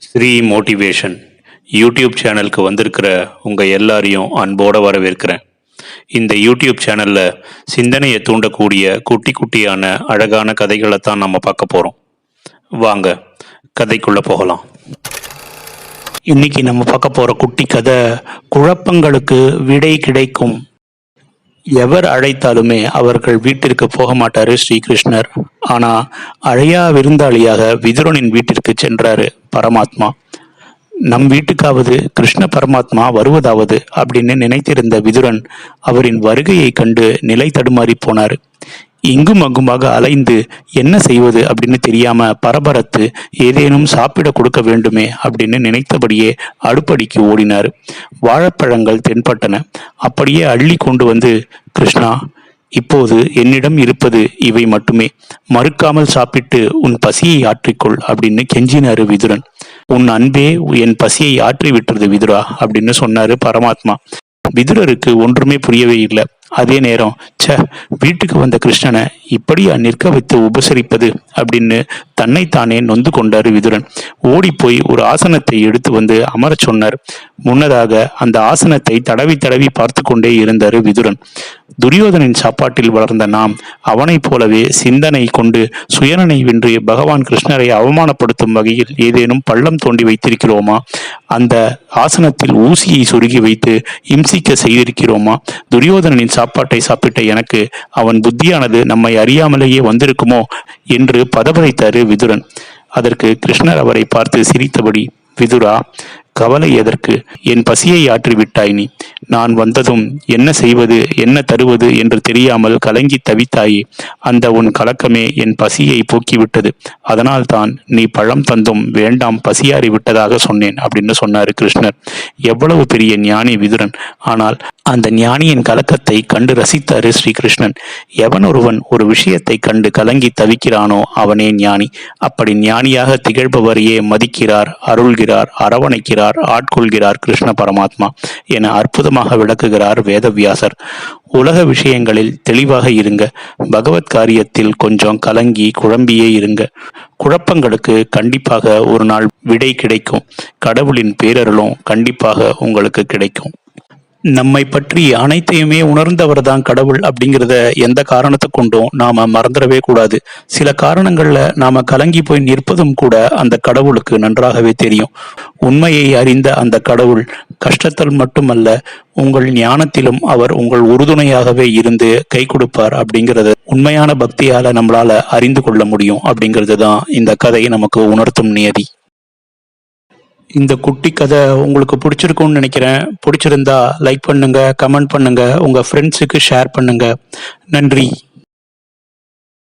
Sri motivation YouTube சேனலுக்கு வந்திருக்கிற உங்கள் எல்லாரையும் அன்போடு வரவேற்கிறேன். இந்த யூடியூப் சேனலில் சிந்தனையை தூண்டக்கூடிய குட்டி குட்டியான அழகான கதைகளை தான் நம்ம பார்க்க போகிறோம். வாங்க கதைக்குள்ளே போகலாம். இன்னைக்கு நம்ம பார்க்க போகிற குட்டி கதை, குழப்பங்களுக்கு விடை கிடைக்கும். எவர் அழைத்தாலுமே அவர்கள் வீட்டிற்கு போக மாட்டாரு ஸ்ரீகிருஷ்ணர். ஆனா அழையா விருந்தாளியாக விதுரனின் வீட்டிற்கு சென்றாரு பரமாத்மா. நம் வீட்டுக்காவது கிருஷ்ண பரமாத்மா வருவதாவது அப்படின்னு நினைத்திருந்த விதுரன் அவரின் வருகையை கண்டு நிலை தடுமாறி போனார். இங்கும் அங்குமாக அலைந்து என்ன செய்வது அப்படின்னு தெரியாம பரபரத்து ஏதேனும் சாப்பிட கொடுக்க வேண்டுமே அப்படின்னு நினைத்தபடியே அடுப்படிக்கு ஓடினார். வாழைப்பழங்கள் தென்பட்டன. அப்படியே அள்ளி கொண்டு வந்து, கிருஷ்ணா, இப்போது என்னிடம் இருப்பது இவை மட்டுமே, மறுக்காமல் சாப்பிட்டு உன் பசியை ஆற்றிக்கொள் அப்படின்னு கெஞ்சினாரு விதுரன். உன் அன்பே என் பசியை ஆற்றி விட்டுறது விதுரா அப்படின்னு சொன்னாரு பரமாத்மா. விதுரருக்கு ஒன்றுமே புரியவே இல்லை. அதே நேரம், வீட்டுக்கு வந்த கிருஷ்ணனை இப்படியா நிற்க வைத்து உபசரிப்பது அப்படின்னு தன்னைத்தானே நொந்து கொண்டாரு விதுரன். ஓடி போய் ஒரு ஆசனத்தை எடுத்து வந்து அமரச் சொன்னார். முன்னதாக அந்த ஆசனத்தை தடவி தடவி பார்த்து கொண்டே இருந்தாரு விதுரன். துரியோதனின் சாப்பாட்டில் வளர்ந்த நாம் அவனைப் போலவே சிந்தனை கொண்டு சுயநினைவின்றி பகவான் கிருஷ்ணரை அவமானப்படுத்தும் வகையில் ஏதேனும் பள்ளம் தோண்டி வைத்திருக்கிறோமா? அந்த ஆசனத்தில் ஊசியை சொருகி வைத்து இம்சிக்க செய்திருக்கிறோமா? துரியோதனின் சாப்பாட்டை சாப்பிட்ட எனக்கு அவன் புத்தியானது நம்மை அறியாமலேயே வந்திருக்குமோ என்று பதபதைத்தாரு விதுரன். அதற்கு கிருஷ்ணர் அவரை பார்த்து சிரித்தபடி, விதுரா, கவலை எதற்கு? என் பசியை ஆற்றிவிட்டாய் நீ. நான் வந்ததும் என்ன செய்வது என்ன தருவது என்று தெரியாமல் கலங்கி தவித்தாயே. அந்த உன் கலக்கமே என் பசியை போக்கிவிட்டது. அதனால் தான் நீ பழம் தந்தும் வேண்டாம், பசியாறி விட்டதாக சொன்னேன் அப்படின்னு சொன்னாரு கிருஷ்ணர். எவ்வளவு பெரிய ஞானி விதுரன்! ஆனால் அந்த ஞானியின் கலக்கத்தை கண்டு ரசித்தாரு ஸ்ரீகிருஷ்ணன். எவன் ஒருவன் ஒரு விஷயத்தை கண்டு கலங்கி தவிக்கிறானோ அவனே ஞானி. அப்படி ஞானியாக திகழ்பவரையே மதிக்கிறார், அருள்கிறார், அரவணைக்கிறார், ஆட்கொள்கிறார் கிருஷ்ண பரமாத்மா என அற்புதமாக விளக்குகிறார் வேதவியாசர். உலக விஷயங்களில் தெளிவாக இருங்க, பகவத் காரியத்தில் கொஞ்சம் கலங்கி குழம்பியே இருங்க. குழப்பங்களுக்கு கண்டிப்பாக ஒரு நாள் விடை கிடைக்கும். கடவுளின் பேரருளும் கண்டிப்பாக உங்களுக்கு கிடைக்கும். நம்மை பற்றி அனைத்தையுமே உணர்ந்தவர் தான் கடவுள் அப்படிங்கிறத எந்த காரணத்தை கொண்டும் நாம மறந்துடவே கூடாது. சில காரணங்கள்ல நாம கலங்கி போய் நிற்பதும் கூட அந்த கடவுளுக்கு நன்றாகவே தெரியும். உண்மையை அறிந்த அந்த கடவுள் கஷ்டத்தில் மட்டுமல்ல, உங்கள் ஞானத்திலும் அவர் உங்கள் உறுதுணையாகவே இருந்து கை கொடுப்பார் அப்படிங்கிறது உண்மையான பக்தியால நம்மளால அறிந்து கொள்ள முடியும். அப்படிங்கிறது தான் இந்த கதையை நமக்கு உணர்த்தும் நியதி. இந்த குட்டி கதை உங்களுக்கு பிடிச்சிருக்கும்னு நினைக்கிறேன். பிடிச்சிருந்தா லைக் பண்ணுங்க, கமெண்ட் பண்ணுங்க, உங்க ஃப்ரெண்ட்ஸுக்கு ஷேர் பண்ணுங்க. நன்றி.